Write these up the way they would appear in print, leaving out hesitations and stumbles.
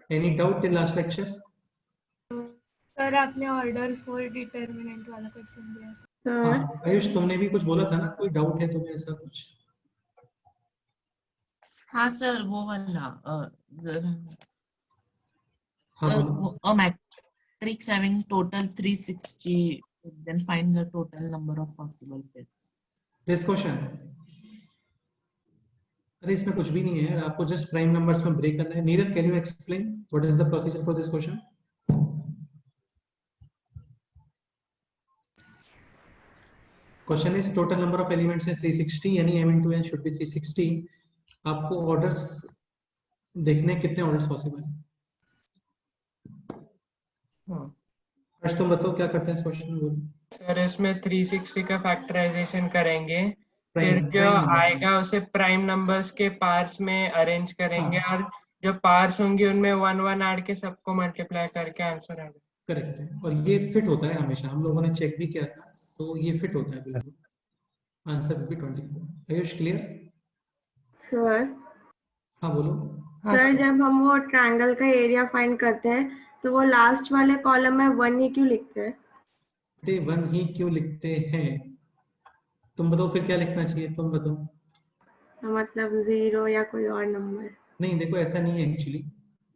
Any doubt in last lecture? Sir आपने order for determinant वाला question दिया था। हाँ आयुष, तुमने भी कुछ बोला था ना, कोई डाउट है तुम्हें ऐसा कुछ? हाँ सर, वो वाला हाँ बोलो। a matrix having total 360, then find the total number of possible fits. This question, अरे इसमें कुछ भी नहीं है यार, आपको जस्ट प्राइम नंबर्स में ब्रेक करना है। Neeraj, can you explain what is the procedure for this question? Question is total number of elements है 360, यानी m into n should be 360। आपको ऑर्डर्स देखने, कितने ऑर्डर्स पॉसिबल है? आज तुम बताओ क्या करते हैं इस क्वेश्चन में, बोलो। सर इसमें 360 का फैक्टराइजेशन करेंगे, प्राइम फिर जो नंबर्स आएगा उसे प्राइम नंबर्स के पार्ट्स में अरेंज करेंगे, हाँ। और जो पार्ट्स होंगे उनमें 1 1 ऐड के सबको मल्टीप्लाई करके आंसर आएगा। करेक्ट है, और ये फिट होता है हमेशा, हम लोगों ने चेक भी किया था, तो ये फिट होता है बिल्कुल। आंसर भी 24। आयुष क्लियर? सर हाँ बोलो। सर जब हम वो ट्रायंगल का एरिया फाइंड करते हैं तो वो लास्ट वाले कॉलम में 1 ही क्यों लिखते हैं? 1 ही क्यों लिखते हैं? तुम बताओ फिर क्या लिखना चाहिए, तुम बताओ। मतलब 0 या कोई और नंबर? नहीं देखो, ऐसा नहीं है एक्चुअली।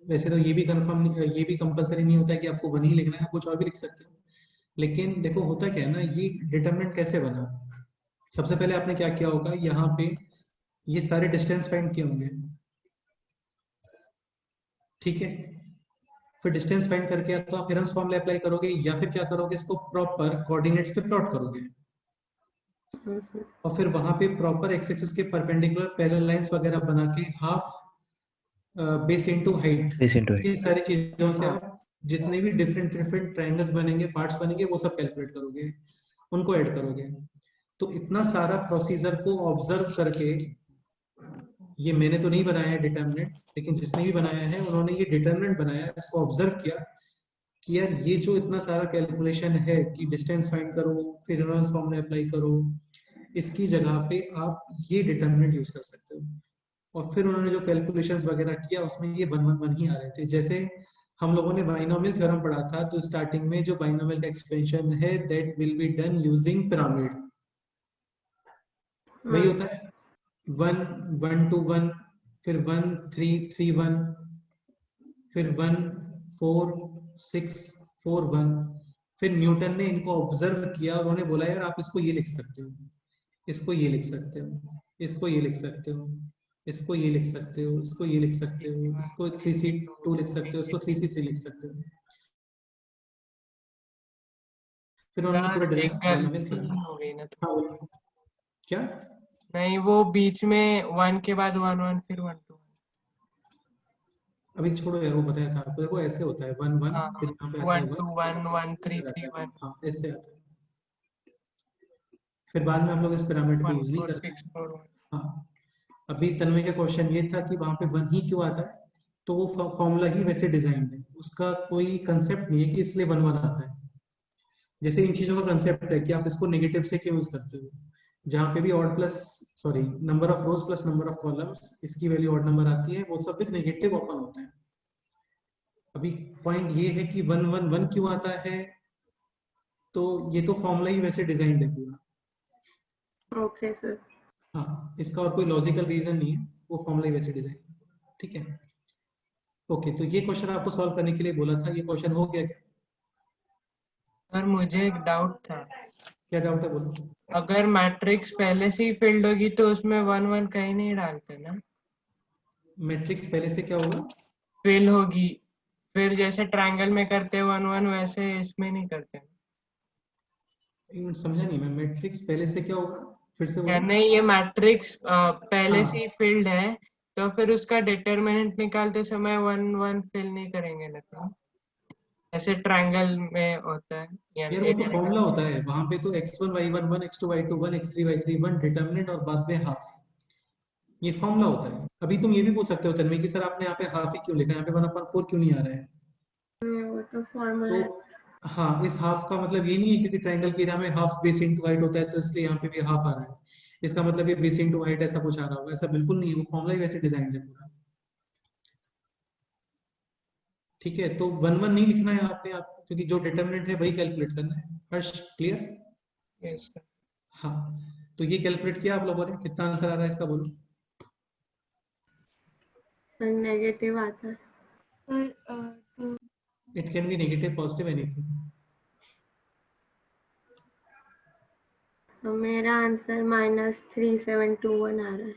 वैसे तो ये भी कंफर्म, ये भी कंपलसरी नहीं होता है कि आपको 1 ही लिखना है, आप कुछ और भी लिख सकते हो। लेकिन देखो होता क्या है ना, ये डिटरमिनेंट कैसे बना। सबसे पहले आपने क्या किया होगा, यहाँ पे ये सारे डिस्टेंस फाइंड किए होंगे, ठीक है। फिर डिस्टेंस फाइंड करके तो आप हेरन्स फॉर्मूला अप्लाई करोगे, या फिर क्या करोगे, इसको प्रॉपर कोऑर्डिनेट्स पे प्लॉट करोगे, और फिर वहां पे प्रॉपर एक्स एक्सिस के परपेंडिकुलर पैरेलल लाइंस वगैरह बना के हाफ बेस इनटू हाइट, ये सारी चीजों से आप जितने भी डिफरेंट डिफरेंट ट्रायंगल्स बनेंगे, पार्ट्स बनेंगे, वो सब कैलकुलेट करोगे, उनको ऐड करोगे। तो इतना सारा प्रोसीजर को ऑब्जर्व करके, ये मैंने तो नहीं बनाया है डिटरमिनेंट, लेकिन जिसने भी बनाया है उन्होंने ये डिटरमिनेंट बनाया है, इसको ऑब्जर्व किया कि यार ये जो इतना सारा कैलकुलेशन है कि डिस्टेंस फाइंड करो, फिर हेरन्स फॉर्मूला अप्लाई करो, इसकी जगह पे आप ये डिटरमिनेंट यूज कर सकते हो। और फिर उन्होंने जो कैलकुलेशंस वगैरह किया उसमें ये 1 1 1 ही आ रहे थे। जैसे हम लोगों ने बाइनोमियल थ्योरम पढ़ा था, तो स्टार्टिंग में जो बाइनोमियल का एक्सपेंशन है that will be done using pyramid, वही होता है 1 1 2 1, फिर 1 3 3 1, फिर 1 4 6 4 1। फिर न्यूटन ने इनको ऑब्जर्व किया और उन्होंने बोला यार आप इसको ये लिख सकते हो, इसको ये लिख सकते हो, इसको ये लिख सकते हो, इसको ये लिख सकते हो, इसको ये लिख सकते हो, इसको 3c2 लिख सकते हो, इसको 3c3 लिख सकते हो। फिर उन्होंने पूरा बाइनोमियल थ्योरम। हो गई ना, हाँ बोलो क्या? नहीं वो बीच में 1 के बाद 1 1 फिर 1 2। अभी छोड़ो यार, वो बताया था आपको, देखो ऐसे होता है 1 1, फिर यहाँ पे आता है 1 2 1 1 3 1, 3 1, हाँ ऐसे आता है। फिर बाद में हम लोग इस पिरामिड को 1 यूज नहीं 4 करते 6 4 1। हाँ, अभी तन्मय का क्वेश्चन ये था कि वहां पे 1 ही क्यों आता है, तो वो फॉर्मूला ही वैसे डिजाइन है, उसका कोई कंसेप्ट नहीं है कि इसलिए 1 1 आता है। जैसे इन चीजों का कंसेप्ट है कि आप इसको नेगेटिव से क्यों यूज करते हो, जहां पे भी odd plus sorry number of rose plus number of columns, इसकी वैल्यू ऑड नंबर आती है, वो सब विद नेगेटिव ओपन होता है। अभी पॉइंट ये है कि 1 1 1 क्यों आता है, तो ये तो फॉर्मूला ही वैसे डिजाइन है पूरा। Okay sir. हाँ, इसका और कोई लॉजिकल रीजन नहीं है, वो फॉर्मूला ही वैसे डिजाइन है, ठीक है। ओके, तो ये क्वेश्चन आपको सॉल्व करने के लिए बोला था, ये क्वेश्चन हो गया क्या? सर मुझे एक डाउट था, क्या डाउट है बोलो। अगर मैट्रिक्स पहले से ही फिल्ड होगी तो उसमें 1 1 कहीं नहीं डालते ना? मैट्रिक्स पहले से क्या होगा? फिल होगी, फिर जैसे ट्रायंगल में करते 1 1 वैसे इसमें नहीं करते। समझा नहीं मैं, मैट्रिक्स पहले से क्या होगा, फिर से बोलो। नहीं ये मैट्रिक्स पहले हाँ। से ही फिल्ड है, तो फिर उसका डिटरमिनेंट निकालते समय 1 1 फिल नहीं करेंगे ना, तो ऐसे ट्रायंगल में होता है यार वो तो फॉर्मूला होता है, वहां पे तो x1 y1 1, x2 y2 1, x3 y3 1 determinant और बाद में हाफ, ये फॉर्मूला होता है। अभी तुम ये भी पूछ सकते हो तन्मय कि सर आपने यहाँ पे हाफ ही क्यों लिखा है, यहाँ पे 1/4 क्यों नहीं आ रहा है? वो तो फॉर्मूला है। तो हाँ, इस हाफ का मतलब ये नहीं है क्योंकि ट्रायंगल के एरिया में हाफ बेस इनटू हाइट होता है तो इसलिए यहाँ पे भी हाफ आ रहा है, इसका मतलब ये बेस इनटू हाइट ऐसा कुछ आ रहा होगा, ऐसा बिल्कुल नहीं है, वो फॉर्मूला ही वैसे डिजाइन है पूरा। ठीक है, तो 1 1 नहीं लिखना है आपने, आप क्योंकि जो डिटरमिनेंट है वही कैलकुलेट करना है। हर्ष क्लियर? Yes sir. हाँ, तो ये कैलकुलेट किया आप लोगों ने, कितना आंसर आ रहा है इसका बोलो? नेगेटिव आता है। Sir it can be negative, positive, anything. तो मेरा आंसर -3721 आ रहा है।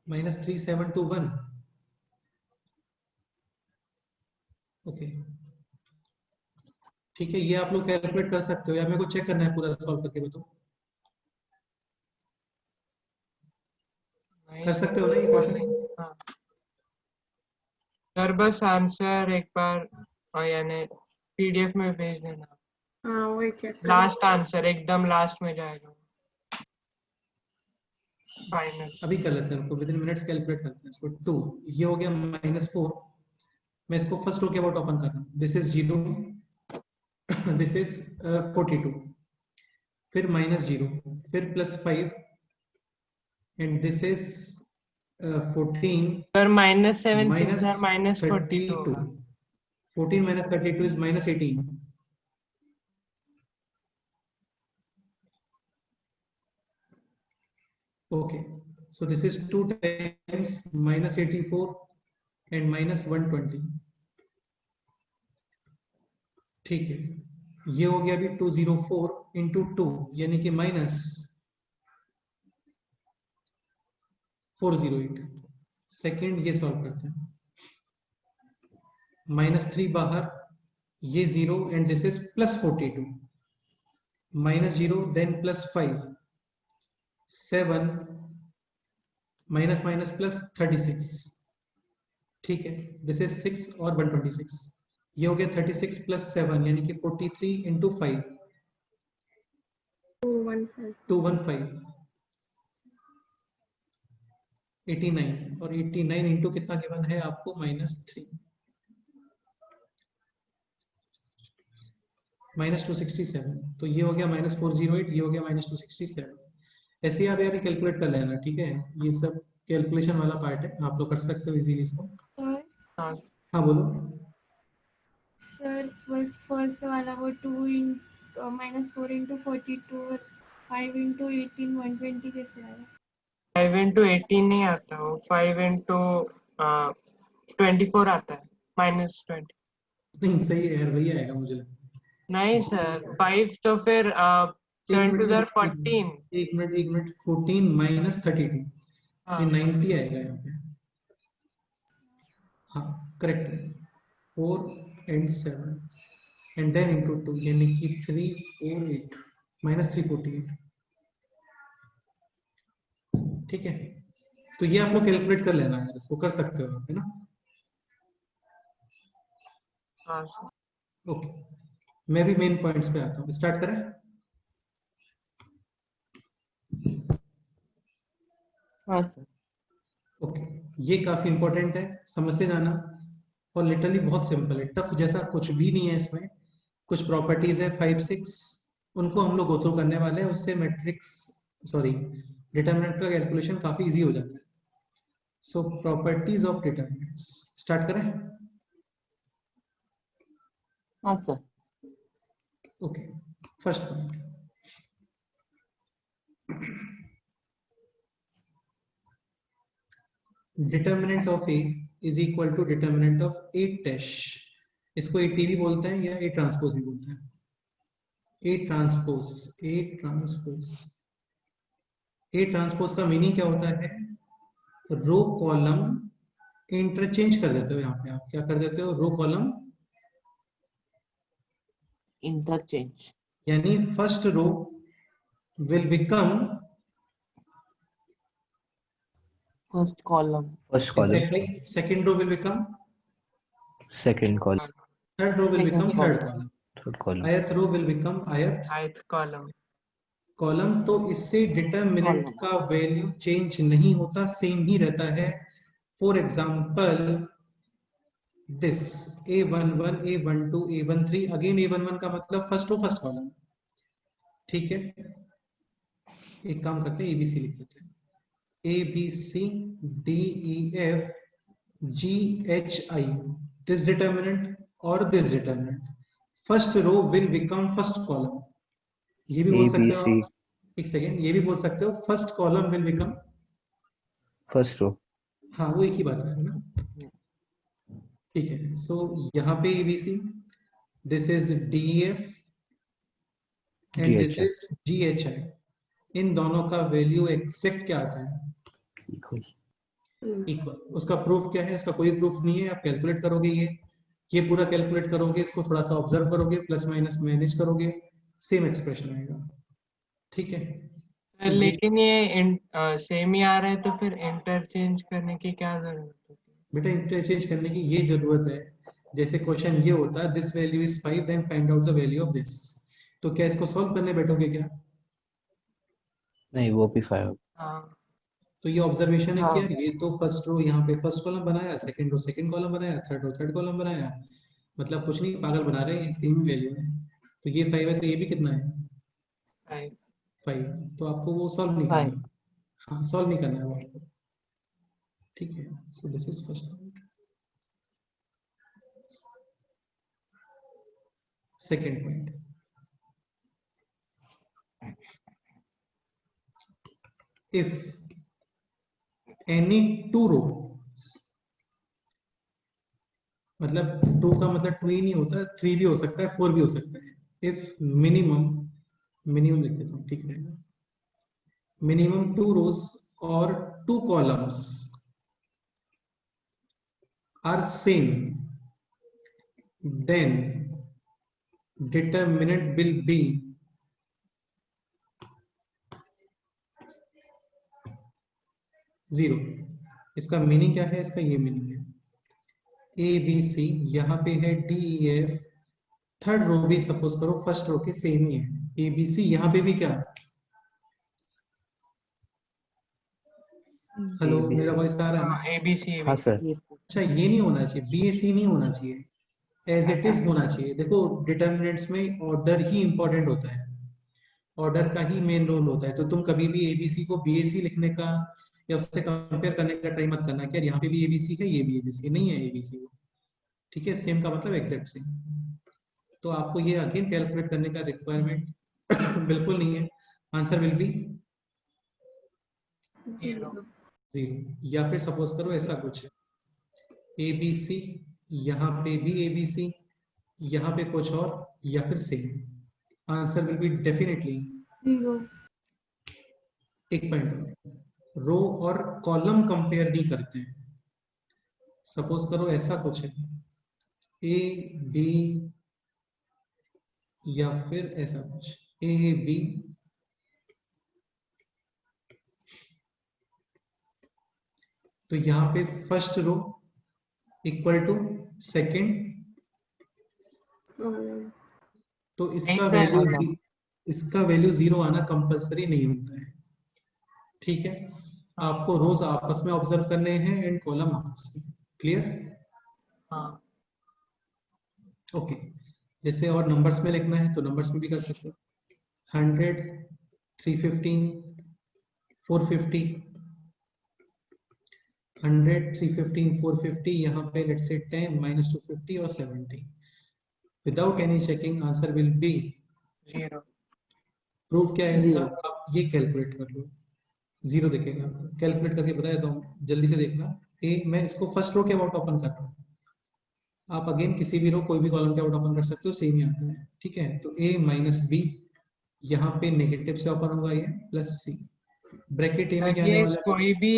-3721। ओके, ठीक है, ये आप लोग कैलकुलेट कर सकते हो या मेरे को चेक करना है पूरा सॉल्व करके बताओ? कर सकते हो ना ये क्वेश्चन? हाँ सर, बस आंसर एक बार यानी पीडीएफ में भेज देना। हाँ वही चेक कर। लास्ट आंसर एकदम लास्ट में जाएगा फाइनल। अभी कर लेते हैं, हमको विद इन मिनट्स कैलकुलेट करते हैं इसको। 2 ये हो गया -4। मैं इसको फर्स्ट रो के अबाउट ओपन कर रहा हूँ। दिस इज 0, दिस इज 42, फिर -0, फिर +5 and this is 14 sir -7 minus 6 -42 32. 14 minus 32 is -18. Okay, so this is 2 times -84 and -120. ठीक है, ये हो गया अभी 204 into 2 यानी कि -408। सेकेंड ये सॉल्व करते हैं। -3 बाहर, ये 0 and this is +42, -0 then +5 7 minus minus plus 36। ठीक है, दिस इज 6 और 126। ये हो गया 36 + 7 यानी कि 43 × 5 215 89 और 89 इंटू कितना गिवन है आपको -3 -267। तो ये हो गया -408, ये हो गया -267। ऐसे ही आप यार कैलकुलेट कर लेना। ठीक है, ये सब कैलकुलेशन वाला पार्ट है, आप लोग कर सकते हो इजीली इसको। हाँ बोलो सर बस फर्स्ट वाला वो -4 × 42 और 5 × 18 120 कैसे आया? 5 × 18 नहीं आता, वो 5 × 24 आता है, -20। नहीं, सही है यार, वही आएगा मुझे लगता है। नहीं सर, 5 तो फिर 7 to the 14। एक मिनट 14 - 32 ये 90 आएगा यहाँ पे। हाँ करेक्ट है, 4 and 7 and then into 2 यानी कि 348 -348। ठीक है, तो ये आप लोग कैलकुलेट कर लेना है, इसको कर सकते हो आप, है ना? हाँ ओके, मैं भी मेन पॉइंट्स पे आता हूँ, स्टार्ट करें? हाँ सर। ओके, ये काफी इंपॉर्टेंट है, समझते जाना। और लिटरली बहुत सिंपल है, टफ जैसा कुछ भी नहीं है इसमें। कुछ प्रॉपर्टीज है 5 6, उनको हम लोग गो थ्रू करने वाले हैं, उससे मैट्रिक्स डिटरमिनेंट का कैलकुलेशन काफी इजी हो जाता है। So properties of determinants, start करें? हाँ sir. Okay, first point, determinant of A is equal to determinant of A dash. इसको ए टी भी बोलते हैं या ए ट्रांसपोज भी बोलते हैं। ए ट्रांसपोज का मीनिंग क्या होता है? रो कॉलम इंटरचेंज कर देते हो। यहाँ पे आप क्या कर देते हो? रो कॉलम इंटरचेंज, यानी first row will become first column, exactly, second row will become second column, third row will Second become third column. column, ith row will become ith column. तो इससे डिटरमिनेंट का value change नहीं होता, same ही रहता है। For example this A11 A12 A13, again A11 का मतलब first row first column. ठीक है, एक काम करते हैं, ABC लिख देते हैं, ABCDEFGHI। this determinant or this determinant, first row will become first column. ये भी बोल सकते हो आप, एक सेकेंड, ये भी बोल सकते हो first column will become first row. हाँ वो एक ही बात है ना, ठीक है। सो यहाँ पे ABC, this is DEF and this is GHI। इन दोनों का वैल्यू एक्सेक्ट क्या आता है? इक्वल। उसका प्रूफ क्या है? इसका कोई प्रूफ नहीं है, आप कैलकुलेट करोगे ये पूरा कैलकुलेट करोगे, इसको थोड़ा सा ऑब्जर्व करोगे, प्लस माइनस मैनेज करोगे, सेम एक्सप्रेशन आएगा, ठीक है। लेकिन ये सेम ही आ रहा है तो फिर इंटरचेंज करने की क्या जरूरत है? बेटा इंटरचेंज करने की ये जरूरत है, जैसे क्वेश्चन ये होता है this value is 5 then find out the value of this, तो क्या इसको सॉल्व करने बैठोगे क्या? नहीं, वो भी 5। हाँ तो ये ऑब्जर्वेशन है कि यार ये तो फर्स्ट रो यहाँ पे फर्स्ट कॉलम बनाया, सेकंड रो सेकंड कॉलम बनाया, थर्ड रो थर्ड कॉलम बनाया, मतलब कुछ नहीं पागल बना रहे हैं, सेम वैल्यू है। तो ये 5 है तो ये भी कितना है? 5। तो आपको वो सॉल्व नहीं करना, हाँ सॉल्व नहीं करना है वो आपको, ठीक है। So this is first point. Second point, if any two rows, मतलब 2 का मतलब 2 ही नहीं होता, 3 भी हो सकता है, 4 भी हो सकता है। इफ मिनिमम लिख देता हूँ, ठीक रहेगा। मिनिमम 2 rows और 2 columns are same, then determinant will be zero. इसका मीनिंग क्या है? इसका ये मीनिंग है ABC, यहाँ पे है DEF, थर्ड रो भी सपोज करो फर्स्ट रो के सेम ही है, ABC यहाँ पे भी क्या? हेलो मेरा वॉइस आ रहा है ना? ABC। हाँ सर। अच्छा ये नहीं होना चाहिए, BAC नहीं होना चाहिए, एज इट इज होना चाहिए। देखो डिटर्मिनेंट्स में ऑर्डर ही इंपॉर्टेंट होता है, ऑर्डर का ही मेन रोल होता है। तो तुम कभी भी ABC को BAC लिखने का या उससे कंपेयर करने का ट्राई मत करना कि यहाँ पे भी ABC है, ये भी ABC नहीं है, ABC ठीक है, सेम का मतलब एग्जैक्ट सेम। तो आपको ये अगेन कैलकुलेट करने का रिक्वायरमेंट बिल्कुल नहीं है, आंसर विल बी 0। या फिर सपोज करो ऐसा कुछ है ABC, यहाँ पे भी ABC, यहाँ पे कुछ और, या फिर same, answer will be definitely 0। एक पॉइंट, रो और कॉलम कंपेयर नहीं करते हैं। सपोज करो ऐसा कुछ है A B, या फिर ऐसा कुछ A B, तो यहाँ पे first row equal to second, तो इसका वैल्यू 0 आना कंपलसरी नहीं होता है, ठीक है। आपको रोज आपस में ऑब्जर्व करने हैं एंड कॉलम आपस में, क्लियर? हाँ ओके। जैसे और नंबर्स में लिखना है तो नंबर्स में भी कर सकते हो, 100 315 450, 100 315 450, यहाँ पे लेट्स से 10 -250 और 70, without any checking answer will be 0। Proof क्या है इसका? आप ये कैलकुलेट कर लो, 0 दिखेगा, कैलकुलेट करके बताया तो जल्दी से देखना। मैं इसको फर्स्ट रो के अबाउट ओपन कर रहा हूँ, आप अगेन किसी भी रो कोई भी कॉलम के अबाउट ओपन कर सकते हो, सेम ही आता है, ठीक है। तो A - B, यहाँ पे नेगेटिव से ओपन होगा ये, प्लस C, ब्रैकेट A में क्या आने वाला है? कोई भी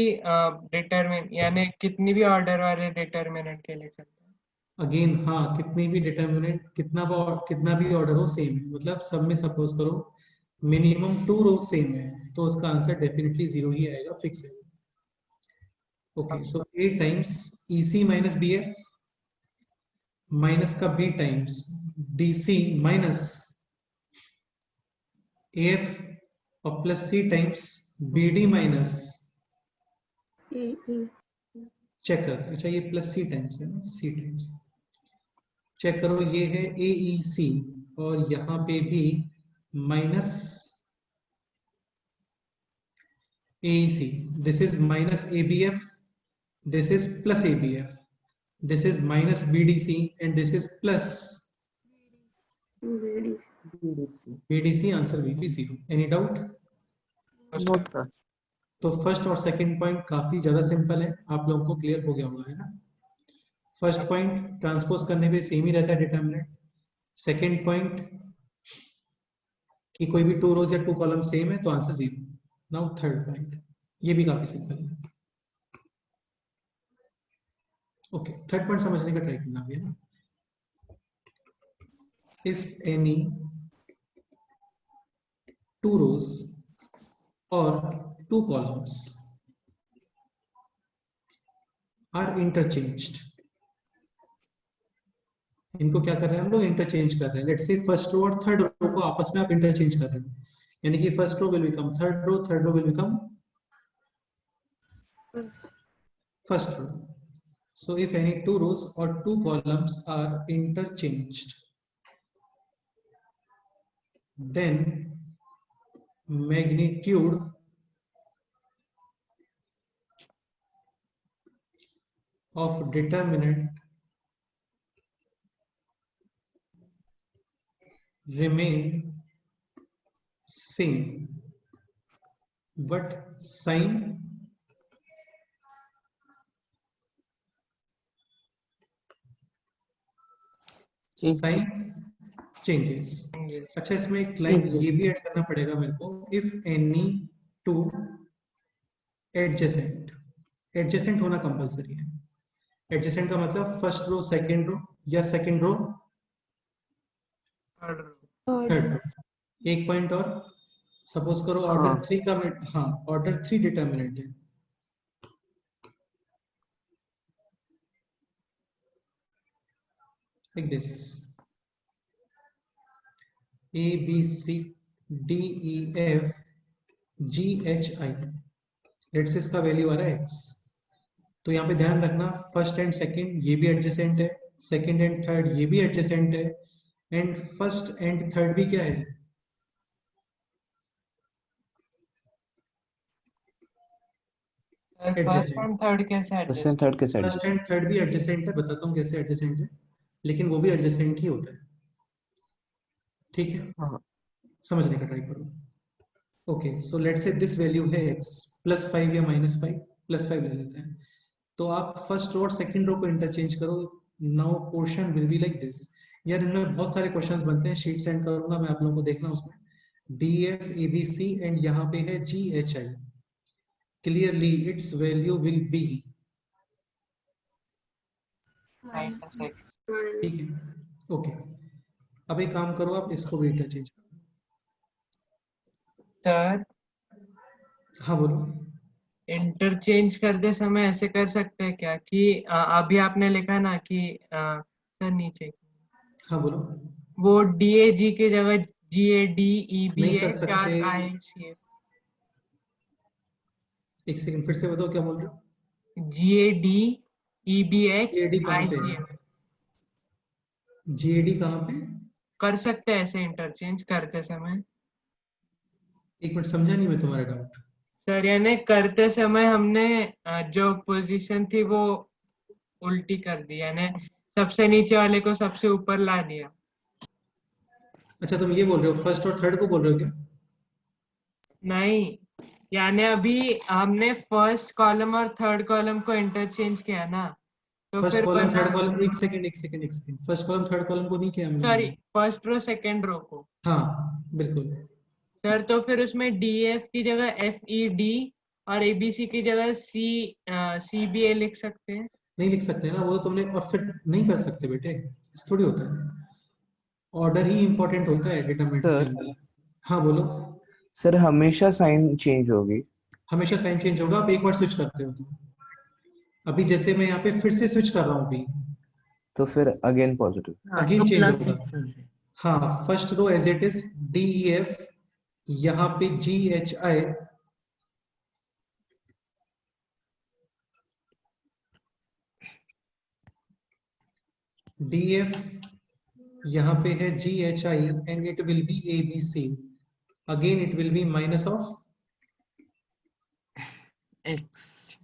यानी कितनी भी ऑर्डर वाले डिटर्मिनेंट के लिए चलता है। अगेन हाँ, कितनी भी डिटर्मिनेंट, कितना भी ऑर्डर हो सेम है, मतलब सब में सपोज करो मिनिमम 2 रो सेम है, तो उसका आंसर डेफिनेटली 0 ही आएगा, फिक्स है। Okay, so A times EC - BF minus का B times DC minus AF और plus C times BD minus, check करते हैं। अच्छा ये प्लस C टाइम्स है ना, C टाइम्स, चेक करो ये है AEC और यहाँ पे भी minus AEC, this is minus ABF, this is plus ABF, this is minus BDC and this is plus BDC. BDC. Answer will be 0. Any doubt? No sir. तो first और second point काफी ज्यादा simple है, आप लोगों को clear हो गया होगा, है ना। फर्स्ट पॉइंट ट्रांसपोज करने पे सेम ही रहता है डिटरमिनेंट। सेकंड पॉइंट कि कोई भी 2 रोज या 2 कॉलम सेम है तो आंसर 0। नाउ थर्ड पॉइंट, ये भी काफी सिंपल है। ओके, थर्ड पॉइंट समझने का ट्राई करना भी है ना। If any 2 rows or 2 columns are interchanged, इनको क्या कर रहे हैं हम लोग, इंटरचेंज कर रहे हैं। लेट्स से फर्स्ट रो और थर्ड रो को आपस में आप इंटरचेंज कर रहे हो, यानी कि first row will become third row will become first row. So if any 2 rows or 2 columns are interchanged, then magnitude of determinant remain same, but sign changes. अच्छा, इसमें एक लाइन ये भी ऐड करना पड़ेगा मेरे को, इफ एनी 2 एडजेसेंट होना कंपलसरी है। एडजेसेंट का मतलब फर्स्ट रो सेकंड रो या सेकंड रो थर्ड रो। एक पॉइंट और, सपोज करो ऑर्डर 3 का, हाँ ऑर्डर 3 डिटरमिनेंट है, like this A B C D E F G H I, let's say इसका वैल्यू आ रहा है x। तो यहाँ पे ध्यान रखना, फर्स्ट एंड सेकंड ये भी एडजेसेंट है, सेकंड एंड थर्ड ये भी एडजेसेंट है, एंड फर्स्ट एंड थर्ड भी क्या है, फर्स्ट एंड थर्ड कैसे फर्स्ट एंड थर्ड भी एडजेसेंट है। बताता हूँ कैसे एडजेसेंट है, लेकिन वो भी एडजेसेंट ही होता है, ठीक है। समझने का ट्राई करो। Okay, so let's say this value है x +5 या -5, +5 ले लेते हैं। तो आप फर्स्ट रो और सेकंड रो को इंटरचेंज करो। Now portion will be like this. यार इनमें बहुत सारे क्वेश्चंस बनते हैं, शीट सेंड करूंगा मैं आप लोगों को, देखना उसमें DF ABC एंड यहाँ पे है GHI। Clearly it's value will be, ठीक है। ओके, अब एक काम करो, आप इसको भी इंटरचेंज करो। सर हाँ बोलो। इंटरचेंज करते समय ऐसे कर सकते हैं क्या कि अभी आपने लिखा ना कि सर नीचे, हाँ बोलो। वो DAG की जगह GADEB नहीं कर है, सकते। 4 ICF। एक सेकंड फिर से बताओ क्या बोल रहे हो। GADEBH GAD कहाँ पे है? ICF GAD कहाँ पे? कर सकते हैं ऐसे इंटरचेंज करते समय। एक मिनट, समझा नहीं मैं तुम्हारा डाउट। सर यानी करते समय हमने जो पोजीशन थी वो उल्टी कर दी, यानी सबसे नीचे वाले को सबसे ऊपर ला दिया। अच्छा, तुम ये बोल रहे हो फर्स्ट और थर्ड को बोल रहे हो क्या? नहीं, यानी अभी हमने फर्स्ट कॉलम और थर्ड कॉलम को इंटरचेंज किया ना, तो फर्स्ट फिर कॉलम थर्ड कॉलम, एक second, first column third column को नहीं किया हमने। Sorry, first row second row को। हाँ बिल्कुल सर, तो फिर उसमें DF की जगह FED और ABC की जगह CBA लिख सकते हैं। नहीं लिख सकते ना, वो तो तुमने, और फिर नहीं कर सकते बेटे, इस थोड़ी होता है। ऑर्डर ही इंपॉर्टेंट होता है डिटरमिनेंट्स के अंदर। हाँ बोलो। सर हमेशा साइन चेंज होगी? हमेशा साइन चेंज होगा, आप एक बार स्विच करते हो तो। अभी जैसे मैं यहाँ पे फिर से स्विच कर रहा हूँ अभी, तो फिर अगेन पॉजिटिव, अगेन चेंज होगा। हाँ, first row as it is DEF, यहाँ पे GHI, DF यहाँ पे है GHI and it will be ABC। Again it will be minus of x,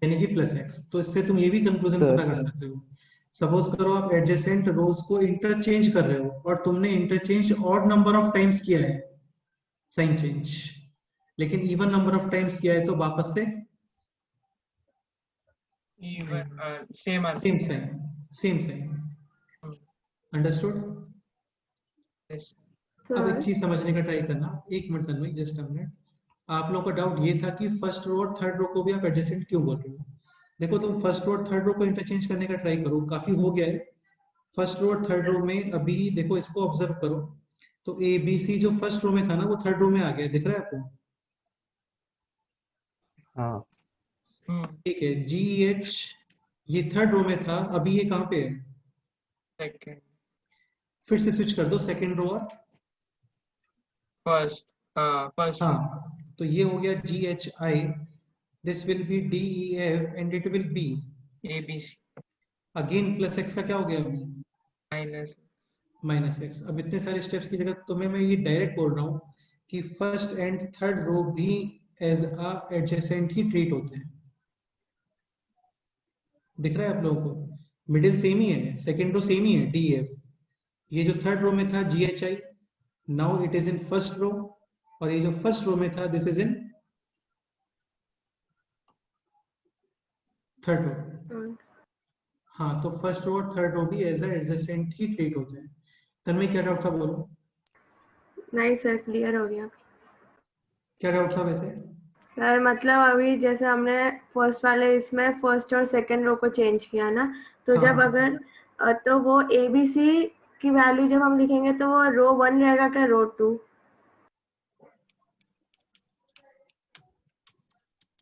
यानी कि +x। तो इससे तुम ये भी कंक्लूजन पता कर सकते हो, सपोज करो आप एडजेसेंट रोज को इंटरचेंज कर रहे हो और तुमने interchange odd number of times किया है साइन चेंज, लेकिन इवन नंबर ऑफ टाइम्स किया है तो वापस से same same sign, same sign. Understood? अब एक चीज समझने का ट्राई करना, एक minute Tanvi, just a minute. आप लोगों का डाउट ये था कि फर्स्ट रो और थर्ड रो को भी आप एडजेसेंट क्यों बोल रहे हो। देखो तुम फर्स्ट रो और थर्ड रो को इंटरचेंज करने का ट्राई करो, काफी हो गया है। फर्स्ट रो और थर्ड रो में अभी देखो, इसको ऑब्जर्व करो, तो ए बी सी जो फर्स्ट रो में था ना वो थर्ड रो में आ गया, दिख रहा है आपको? हाँ ठीक है, जी एच ये थर्ड रो में था, अभी ये कहाँ पे है? सेकंड फिर से स्विच कर दो सेकंड रो और फर्स्ट फर्स्ट हाँ, तो ये हो गया जी H I, this will be D E F and it will be ABC again plus x का क्या हो गया अभी? Minus minus x. अब इतने सारे स्टेप्स की जगह तुम्हें मैं ये डायरेक्ट बोल रहा हूँ कि फर्स्ट एंड थर्ड रो भी एज अ एडजेसेंट ही ट्रीट होते हैं। दिख रहा है आप लोगों को? मिडिल सेम ही है, सेकेंड रो सेम ही है डी एफ। ये जो थर्ड रो में था G H I, now it is in first row, और ये जो फर्स्ट रो में था this is in third row. हाँ, तो फर्स्ट रो और थर्ड रो भी एज अ एडजेसेंट ही ट्रीट होते हैं। तन्मय क्या डाउट था बोलो? नहीं सर, क्लियर हो गया। क्या डाउट था वैसे? सर मतलब अभी जैसे हमने फर्स्ट वाले इसमें फर्स्ट और सेकंड रो को चेंज किया ना, तो जब हाँ। अगर तो वो ABC की वैल्यू जब हम लिखेंगे तो वो रो 1 रहेगा क्या रो 2?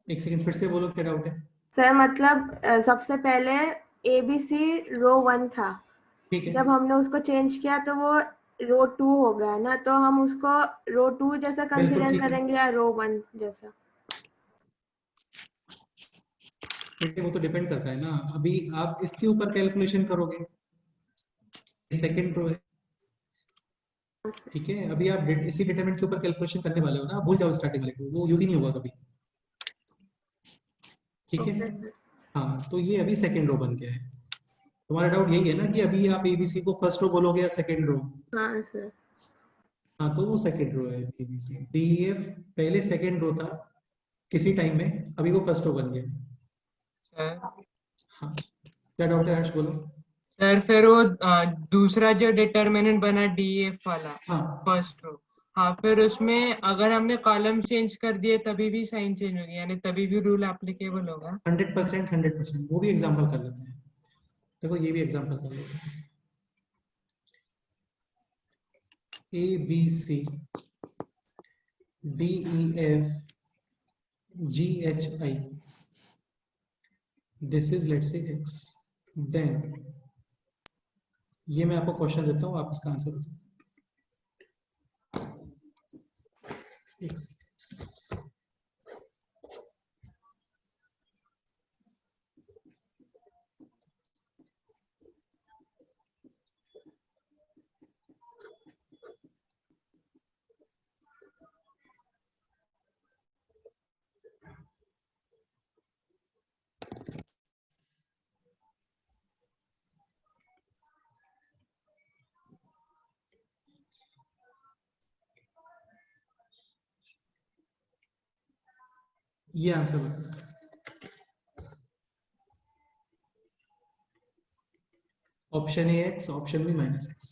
एक सेकंड फिर से बोलो, क्या डाउट है? सर मतलब सबसे पहले ABC रो 1 था, ठीक है, जब हमने उसको चेंज किया तो वो रो 2 हो गया ना, तो हम उसको रो 2 जैसा बिल्कुल कंसीडर ठीक है। करेंगे या रो 1 जैसा? वो तो डिपेंड करता है ना, अभी आप इसके ऊपर कैलकुलेशन करोगे, सेकंड रो है, ठीक है। अभी आप इसी डिटरमिनेंट के ऊपर कैलकुलेशन करने वाले हो ना, भूल जाओ स्टार्टिंग वाले को, वो यूज ही नहीं होगा कभी, ठीक है। हाँ, तो ये अभी सेकंड रो बन गया है। तुम्हारा डाउट यही है ना कि अभी आप एबीसी को फर्स्ट रो बोलोगे या सेकंड रो? हाँ सर। हाँ, तो वो सेकंड रो है। एबीसी डीईएफ पहले सेकंड रो था किसी टाइम में, अभी वो फर्स्ट रो बन गया। सर हाँ, क्या डाउट है हर्ष, बोलो। सर फिर वो दूसरा जो डिटर्मिनेंट बना DF वाला हाँ, फर्स्ट रो, हाँ फिर उसमें अगर हमने कॉलम चेंज कर दिए तभी भी साइन चेंज होगी, यानी तभी भी रूल एप्लीकेबल होगा? 100%, 100%। वो भी एग्जाम्पल कर लेते हैं, देखो ये भी एग्जाम्पल कर लेते हैं। A B C D E F G H I, this is let's say X, then ये मैं आपको क्वेश्चन देता हूँ, आप इसका आंसर बताओ। ये आंसर बताओ। Option A X, option B minus X.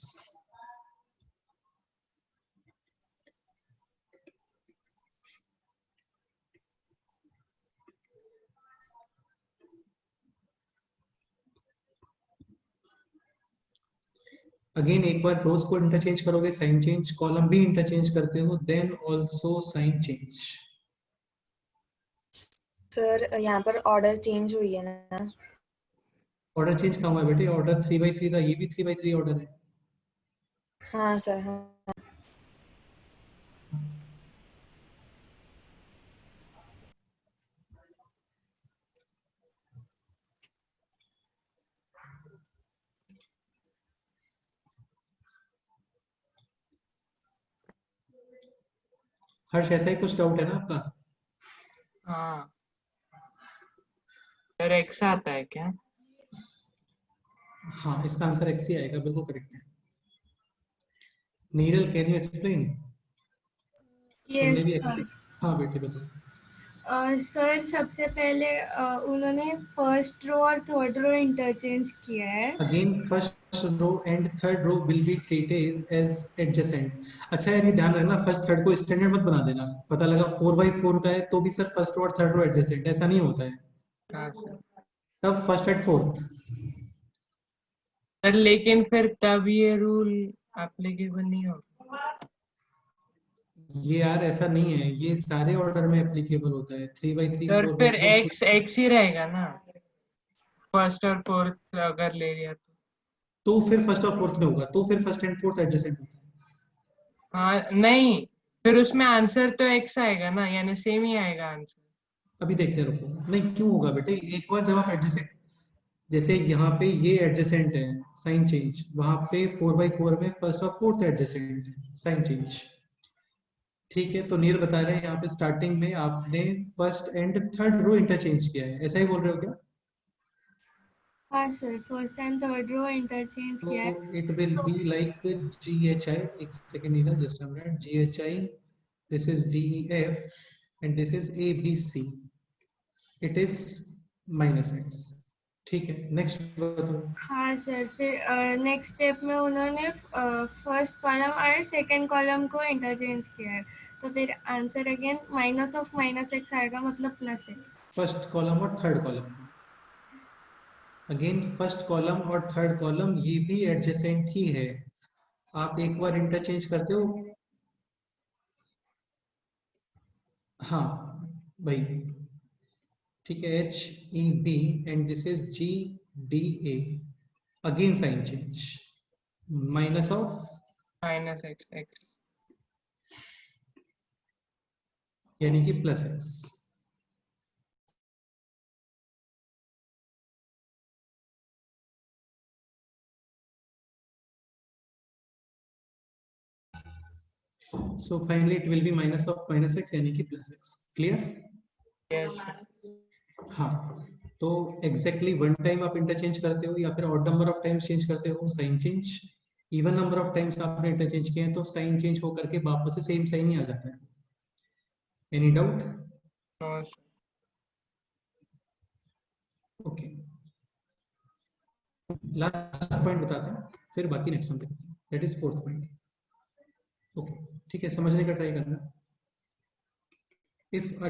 Again एक बार रोज को इंटरचेंज करोगे, साइन चेंज, कॉलम भी इंटरचेंज करते हो, then also sign change. Sir यहाँ पर ऑर्डर चेंज हुई है ना? ऑर्डर चेंज कहाँ हुआ है बेटे? ऑर्डर 3/3 था, ये भी 3/3 ऑर्डर है। हाँ सर, हाँ। हर्ष, ऐसा ही कुछ डाउट है ना आपका? हाँ सर, एक्स आता है क्या? हाँ, इसका आंसर एक्स ही आएगा, बिल्कुल करेक्ट है। Niral, can you explain? तुमने भी एक्स, हाँ बेटी बताओ। सर सबसे पहले उन्होंने फर्स्ट रो और थर्ड रो इंटरचेंज किया है। Again first row and third row will be treated as adjacent. अच्छा यार, ये ध्यान रखना, फर्स्ट थर्ड को स्टैंडर्ड मत बना देना। पता लगा 4/4 का है तो भी सर फर्स्ट रो और थर्ड रो एडजेसेंट, ऐसा नहीं होता है। हाँ सर। तब फर्स्ट एंड फोर्थ। सर लेकिन फिर तब ये रूल एप्लीकेबल नहीं होगा। ये यार ऐसा नहीं है, ये सारे ऑर्डर में एप्लीकेबल होता है। 3/3 सर फिर 4/4 एक्स ही रहेगा ना, फर्स्ट और फोर्थ अगर ले लिया तो फिर फर्स्ट और फोर्थ में होगा, तो फिर फर्स्ट एंड फोर्थ एडजेसेंट होता है। हाँ नहीं, फिर उसमें आंसर तो एक्स आएगा ना, यानी सेम ही आएगा आंसर। अभी देखते हैं, रुको। नहीं, क्यों होगा बेटे, एक बार जब आप एडजेसेंट, जैसे यहाँ पे ये एडजेसेंट है, साइन चेंज, वहां पे 4/4 में फर्स्ट और फोर्थ एडजेसेंट है, साइन चेंज। ठीक है, तो नीर बता रहे हैं यहाँ पे स्टार्टिंग में आपने first and third row interchange किया है, ऐसा ही बोल रहे हो क्या? हाँ sir, first and third row interchange किया है। So it will be like GHI, एक second Neeraj, just a minute, GHI, this is DEF and this is ABC, it is -x। ठीक है, नेक्स्ट बताओ। हाँ सर, फिर नेक्स्ट स्टेप में उन्होंने फर्स्ट कॉलम और सेकंड कॉलम को इंटरचेंज किया है, तो फिर answer again minus of -x आएगा, मतलब +x। फर्स्ट कॉलम और third column, again first column और थर्ड कॉलम ये भी एडजेसेंट ही है। आप एक बार इंटरचेंज करते हो, हाँ भाई, ठीक है, HEB and this is GDA, again sine change, minus of -x यानी कि +x। So finally it will be minus of -x यानी कि +x। क्लियर? यस। हाँ, तो एग्जैक्टली वन टाइम आप इंटरचेंज करते हो या फिर odd number of times change करते हो, sign change. Even number of times आपने इंटरचेंज किए हैं तो साइन चेंज हो करके वापस से सेम साइन ही आ जाता है। Any doubt? Okay, last point बताते हैं, फिर बाकी नेक्स्ट वन देखते हैं, that is fourth point. Okay, ठीक है, समझने का ट्राई करना। If a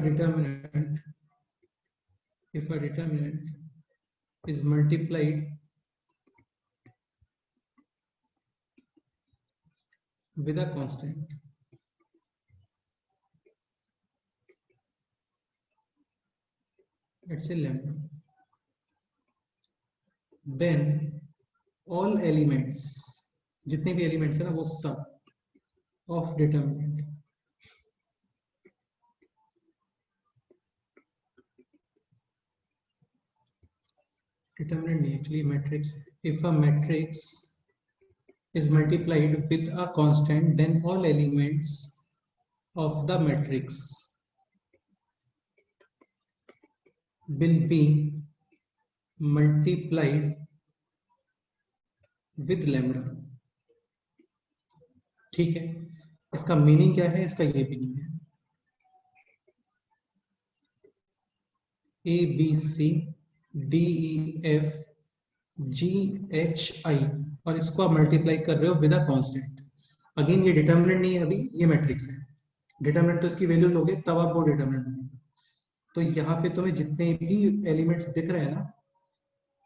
determinant is multiplied with a constant, let's say lambda, then all elements, जितने भी एलिमेंट्स है ना, वो सब ऑफ डिटर्मिनेंट नहीं, actually matrix, if a matrix is multiplied with a constant, then all elements of the matrix will be multiplied with lambda। ठीक है, इसका मीनिंग क्या है? इसका ये मीनिंग है, ABCDEF GHI, और इसको आप मल्टीप्लाई कर रहे हो विद अ कांस्टेंट। अगेन ये डिटर्मिनेंट नहीं है, अभी ये मैट्रिक्स है। डिटर्मिनेंट तो इसकी वैल्यू लोगे तब आप वो डिटर्मिनेंट बनेगा। तो यहाँ पे तुम्हें जितने भी एलिमेंट्स दिख रहे हैं ना,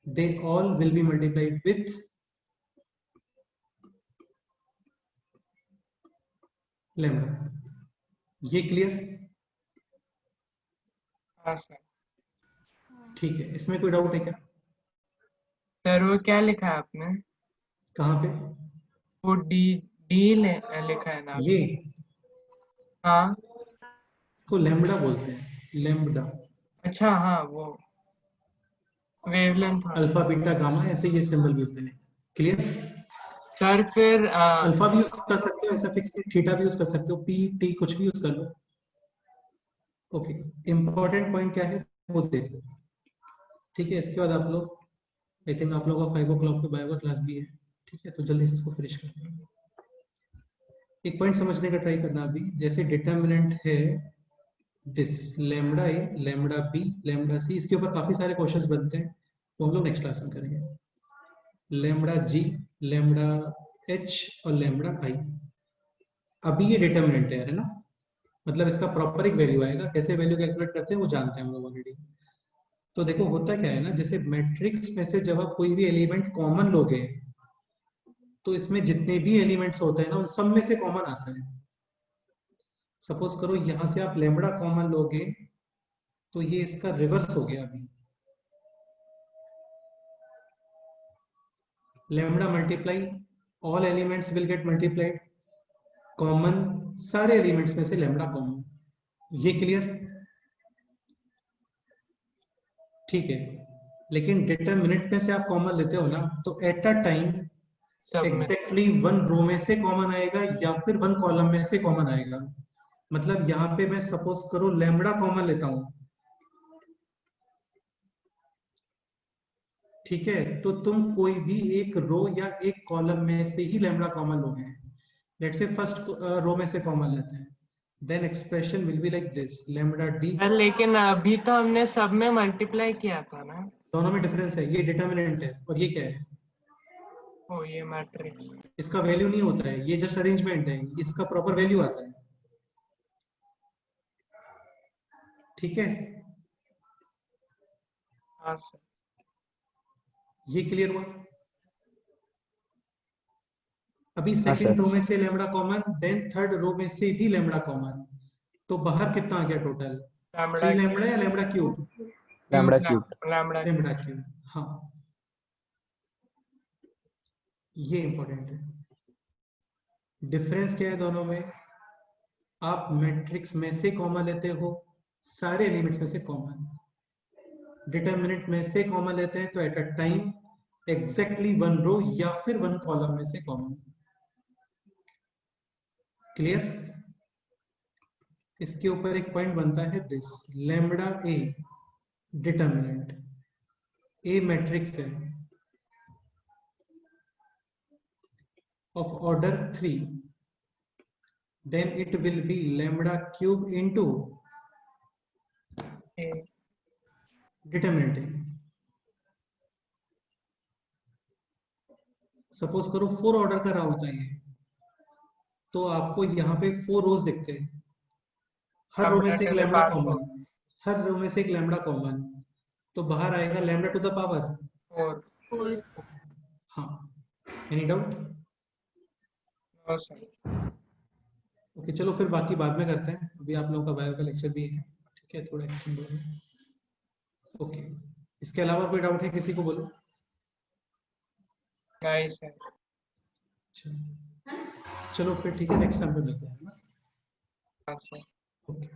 they all will be multiplied with lambda. ये क्लियर? हाँ सर। ठीक है, इसमें कोई डाउट है क्या? सर वो क्या लिखा है आपने? कहाँ पे? वो डी लिखा है ना? ये हाँ, तो लैम्डा बोलते हैं, लैम्डा। अच्छा हाँ, वो वेवलेंथ। अल्फा बीटा गामा, ऐसे ये सिंबल भी होते हैं। क्लियर? सर फिर अल्फा भी यूज कर सकते हो, ऐसा फिक्स नहीं, थीटा भी यूज कर सकते हो, पी टी कुछ भी यूज कर लो। ओके, इंपॉर्टेंट पॉइंट क्या है वो देखो। ठीक है, इसके बाद आप लोग आई थिंक आप लोगों का 5 o'clock पे बायो का क्लास भी है, ठीक है, तो जल्दी से इसको फिनिश करते हैं। एक पॉइंट समझने का ट्राई करना अभी, जैसे डिटर्मिनेंट है this lambda A, lambda B, lambda C, इसके ऊपर काफी सारे क्वेश्चंस बनते हैं, वो हम लोग नेक्स्ट क्लास में करेंगे। लैम्डा जी, लैम्डा एच और लैम्डा आई, अभी ये डिटर्मिनेंट है ना, मतलब इसका प्रॉपर एक वैल्यू आएगा, कैसे वैल्यू कैलकुलेट करते हैं वो जानते हैं हम लोग ऑलरेडी। तो देखो होता क्या है ना, जैसे मैट्रिक्स में से जब आप कोई भी एलिमेंट कॉमन लोगे तो इसमें जितने भी एलिमेंट्स होते हैं ना उन सब में से कॉमन आता है। सपोज करो यहां से आप लैम्डा कॉमन लोगे तो ये इसका रिवर्स हो गया, अभी lambda multiply all elements will get multiplied, common सारे एलिमेंट्स में से लैम्डा कॉमन, ये क्लियर? ठीक है, लेकिन डिटरमिनेंट में से आप कॉमन लेते हो ना, तो at a time exactly one row में से कॉमन आएगा या फिर वन कॉलम में से कॉमन आएगा। मतलब यहाँ पे मैं सपोज करो लैम्डा कॉमन लेता हूं, ठीक है, तो तुम कोई भी एक रो या एक कॉलम में से ही लैम्डा कॉमन लोगे। लेट्स से फर्स्ट रो में से कॉमन लेते हैं, then expression will be like this lambda D. लेकिन अभी तो हमने सब में मल्टीप्लाई किया था ना, दोनों में डिफरेंस है, ये डिटर्मिनेंट है और ये क्या है, ओ ये मैट्रिक्स। इसका वैल्यू नहीं होता है, ये जस्ट अरेंजमेंट है, इसका प्रॉपर वैल्यू आता है, ठीक है, हाँ सर। ये क्लियर हुआ? अभी सेकंड रो में से lambda common, then third row में से भी लैम्डा कॉमन, तो बाहर कितना आ गया टोटल, 3 लैम्डा या lambda cube, lambda cube, lambda cube. हाँ ये इंपॉर्टेंट है। डिफरेंस क्या है दोनों में, आप मैट्रिक्स में से कॉमन लेते हो, सारे एलिमेंट्स में से कॉमन, डिटरमिनेंट में से कॉमन लेते हैं तो at a time exactly one row या फिर वन कॉलम में से कॉमन। क्लियर? इसके ऊपर एक पॉइंट बनता है this lambda A determinant, A matrix है of order 3, then it will be lambda cube into determinant है। सपोज करो 4 ऑर्डर का रहा होता है, तो आपको यहाँ पे 4 रोज दिखते हैं, हर रो में से एक लैम्डा कॉमन, हर रो में से एक लैम्डा कॉमन, तो बाहर आएगा लैम्डा टू द पावर 4। हाँ, एनी डाउट? ओके चलो फिर बाकी बाद में करते हैं, अभी आप लोगों का बायो का लेक्चर भी है, ठीक है, थोड़ा एक्सटेंड हो गया। ओके, इसके अलावा कोई डाउट है किसी को, बोलो। चलो फिर ठीक है, नेक्स्ट टाइम पे मिलते हैं ना। ओके।